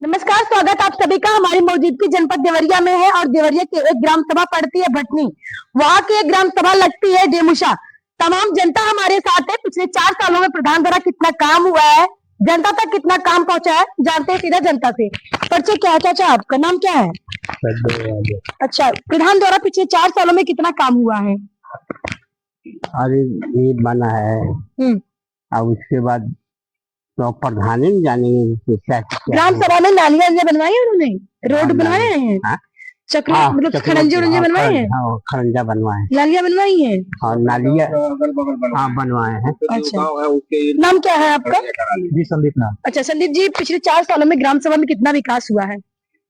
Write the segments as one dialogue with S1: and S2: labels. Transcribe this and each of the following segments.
S1: नमस्कार, स्वागत आप सभी का हमारी मौजूदगी जनपद देवरिया में है और देवरिया की एक ग्राम सभा पड़ती है भटनी। वहाँ की एक ग्राम सभा लगती है डेमुशा। तमाम जनता हमारे साथ है। पिछले 4 सालों में प्रधान द्वारा कितना काम हुआ है, जनता तक कितना काम पहुंचा है, जानते हैं सीधा जनता से। परिचय क्या है चाचा, आपका नाम क्या है? अच्छा, प्रधान द्वारा पिछले 4 सालों में कितना काम हुआ है?
S2: अरे ये बना है और उसके बाद तो प्रधान ही जानेंगे
S1: ग्राम सभा में नालियां बनवाई है उन्होंने, रोड बनवाए हैं, चक्र मतलब खरंजे उरंजे बनवाए हैं,
S2: खरंजा बनवाए हैं,
S1: नालियां बनवाई हैं
S2: और नालियां बनवाए हैं।
S1: अच्छा, नाम क्या है आपका?
S3: जी संदीप नाम।
S1: अच्छा संदीप जी, पिछले 4 सालों में ग्राम सभा में कितना विकास हुआ है?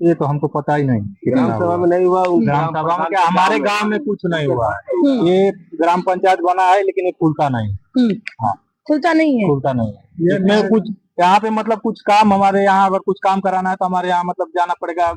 S3: ये तो हमको पता ही नहीं।
S2: ग्राम सभा में नहीं हुआ,
S3: ग्राम सभा में क्या हमारे गांव में कुछ नहीं हुआ है। ये ग्राम पंचायत बना है लेकिन ये खुलता नहीं। हाँ,
S1: खुलता नहीं है,
S3: खुलता नहीं है। इसमें कुछ यहाँ पे मतलब कुछ काम हमारे यहाँ अगर कुछ काम कराना है तो हमारे यहाँ मतलब जाना पड़ेगा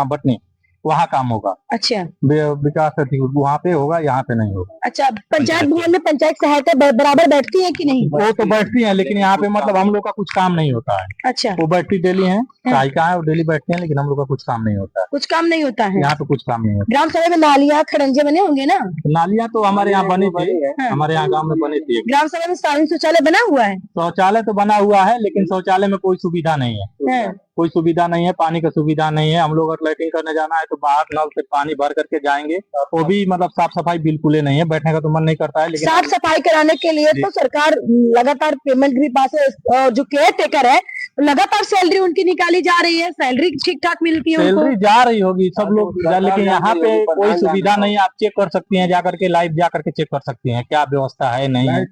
S3: भटनी, वहाँ काम होगा।
S1: अच्छा,
S3: विकास वहाँ पे होगा, यहाँ पे नहीं होगा।
S1: अच्छा, पंचायत भवन में पंचायत सहायता बराबर बैठती है कि नहीं?
S3: वो तो बैठती है लेकिन यहाँ पे मतलब हम लोग का कुछ काम नहीं होता है।
S1: अच्छा,
S3: वो बैठती डेली है, सहायिका है, वो डेली बैठते हैं लेकिन हम लोग का कुछ काम नहीं होता है।
S1: कुछ काम नहीं होता है
S3: यहाँ पे, कुछ काम नहीं होता।
S1: ग्राम सभा में नालियां खड़ंजे बने होंगे ना?
S3: नालियां तो हमारे यहाँ बनी थी, हमारे यहाँ गांव में बनी थी।
S1: ग्राम सभा में सार्वजनिक शौचालय बना हुआ है?
S3: शौचालय तो बना हुआ है लेकिन शौचालय में कोई सुविधा नहीं है। कोई सुविधा नहीं है, पानी का सुविधा नहीं है। हम लोग अगर लैट्रिन करने जाना है तो बाहर नल से पानी भर करके जाएंगे, वो भी मतलब साफ सफाई बिल्कुल ही नहीं है। बैठने का तो मन नहीं करता है। लेकिन
S1: साफ सफाई कराने के लिए तो सरकार लगातार पेमेंट भी पास है, जो केयर टेकर है लगातार सैलरी उनकी निकाली जा रही है, सैलरी ठीक ठाक मिलती है उनको।
S3: सैलरी जा रही होगी सब लोग, लेकिन यहाँ पे कोई सुविधा नहीं है। आप चेक कर सकती हैं, जाकर के लाइव जाकर के चेक कर सकती हैं क्या व्यवस्था है, नहीं है।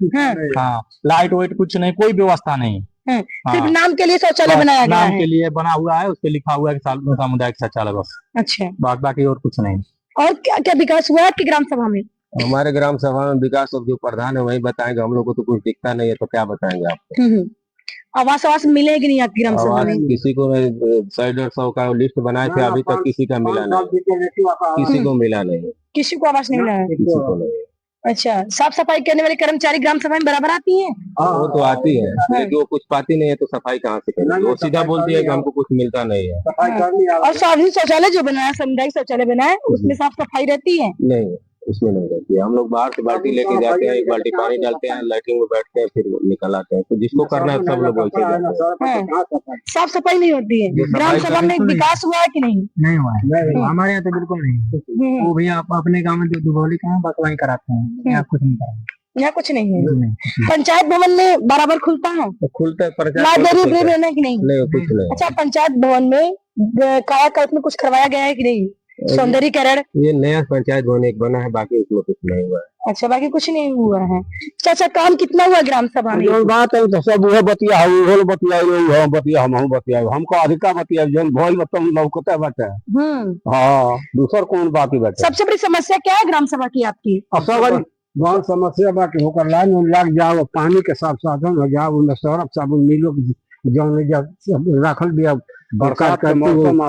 S3: हाँ, लाइट वाइट कुछ नहीं, कोई व्यवस्था नहीं।
S1: सिर्फ नाम के लिए शौचालय बनाया गया है,
S3: नाम के लिए बना हुआ है, उस पे लिखा हुआ है कि सामुदायिक शौचालय बस।
S1: अच्छा,
S3: बाकी और कुछ नहीं।
S1: और क्या क्या विकास हुआ आपकी ग्राम सभा में?
S2: हमारे ग्राम सभा में विकास जो प्रधान है वही बताएंगे, हम लोग को तो कुछ दिखता नहीं है तो क्या बताएंगे आपको।
S1: आवास मिलेगी नहीं आपकी ग्राम सभा में?
S2: किसी को 100-150 का लिस्ट बनाए थे, अभी तक किसी का मिला नहीं, किसी को मिला नहीं,
S1: किसी को आवास नहीं मिला है,
S2: किसी को नहीं।
S1: अच्छा, साफ सफाई करने वाले कर्मचारी ग्राम सभा में बराबर आती हैं?
S2: वो तो आती है लेकिन वो कुछ पाती नहीं है तो सफाई कहाँ से करेगी। वो सीधा बोलती है कि हमको कुछ मिलता नहीं है।
S1: और सार्वजनिक शौचालय जो बना है, सामुदायिक शौचालय बना है, उसमें साफ सफाई रहती है?
S2: नहीं, उसमें नहीं रहती है। हम लोग बाहर से बाल्टी लेके जाते हैं, 1 बाल्टी पानी डालते हैं, लैट्रिन में बैठते हैं, फिर निकल आते हैं। तो जिसको करना है सब लोग वैसे जाते हैं।
S1: साफ सफाई नहीं होती है। ग्राम सभा में विकास हुआ है कि नहीं?
S3: नहीं हुआ है, हमारे यहाँ तो बिल्कुल नहीं। वो भी आप अपने गाँव में जो दुबौली का बस वही कराते हैं, यहाँ कुछ नहीं कराते।
S1: यहाँ कुछ नहीं है। पंचायत भवन में बराबर खुलता है?
S2: खुलता है,
S1: लाइब्रेरी है कि नहीं?
S2: नहीं, कुछ नहीं।
S1: अच्छा, पंचायत भवन में कायाकल्प में कुछ करवाया गया है कि नहीं? सौंदर्यीकरण?
S2: ये नया पंचायत भवन एक बना है, बाकी उसमें कुछ नहीं हुआ है।
S1: अच्छा, बाकी कुछ नहीं हुआ है। चाचा, काम कितना हुआ ग्राम सभा में?
S2: जो बात है तो सब वो बतिया हम बतिया हमको अधिका बतिया जन भोल बतम लौकते बचे। हाँ, दूसर कौन बाकी बचे।
S1: सबसे बड़ी समस्या क्या है ग्राम सभा की आपकी?
S2: बहुत समस्या बाकी होकर लाइन में लग जाओ, पानी के साफ साधन हो जाओ, उनमें सरफ साबुन मिलो जो रखल दिया बरसात का मौसम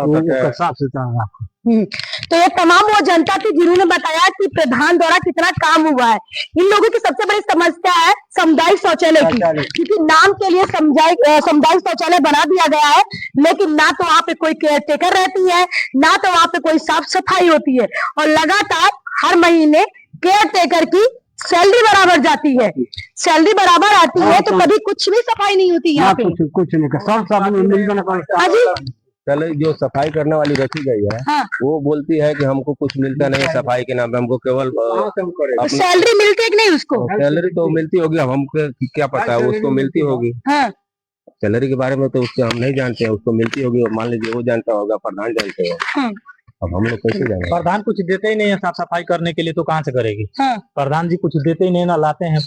S2: साफ सुथरा रखो।
S1: तो ये तमाम वो जनता थी जिन्होंने बताया कि प्रधान द्वारा कितना काम हुआ है। इन लोगों की सबसे बड़ी समस्या है सामुदायिक शौचालय की, क्योंकि नाम के लिए सामुदायिक शौचालय बना दिया गया है लेकिन ना तो वहाँ पे कोई केयर टेकर रहती है, ना तो वहाँ पे कोई साफ सफाई होती है, और लगातार हर महीने केयर टेकर की सैलरी बराबर जाती है, सैलरी बराबर आती है तो कभी कुछ भी सफाई नहीं होती यहाँ पे।
S2: कुछ नहीं। पहले जो सफाई करने वाली रखी गई है, हाँ। वो बोलती है कि हमको कुछ मिलता नहीं है सफाई के नाम पे, हमको केवल
S1: सैलरी मिलती है कि नहीं उसको?
S2: सैलरी तो मिलती होगी, अब हमको क्या पता है, उसको मिलती होगी। हाँ। सैलरी के बारे में तो उससे हम नहीं जानते हैं, उसको मिलती होगी, मान लीजिए वो जानता होगा, प्रधान जानते हैं। हाँ। अब हम लोग कैसे जाएंगे?
S3: प्रधान कुछ देते ही नहीं है साफ सफाई करने के लिए, तो कहाँ से करेगी? हाँ। प्रधान जी कुछ देते ही नहीं ना, लाते हैं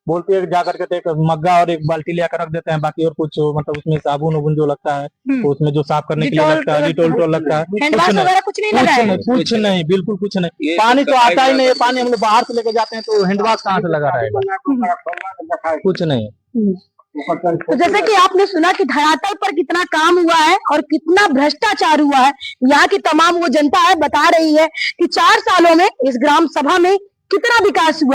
S3: बोलते हैं जाकर के एक मग्गा और 1 बाल्टी लेकर रख देते हैं, बाकी और कुछ मतलब उसमें साबुन उबुन जो लगता है तो उसमें जो साफ करने के लिए लगता है, डिटोल लगता है, कुछ नहीं, बिल्कुल कुछ नहीं। पानी तो आता ही नहीं है, पानी हम लोग बाहर से लेके जाते हैं तो हैंडवाश कहाँ से लगा रहेगा? कुछ नहीं।
S1: तो जैसे कि आपने सुना कि धरातल पर कितना काम हुआ है और कितना भ्रष्टाचार हुआ है, यहाँ की तमाम वो जनता है बता रही है कि 4 सालों में इस ग्राम सभा में कितना विकास हुआ।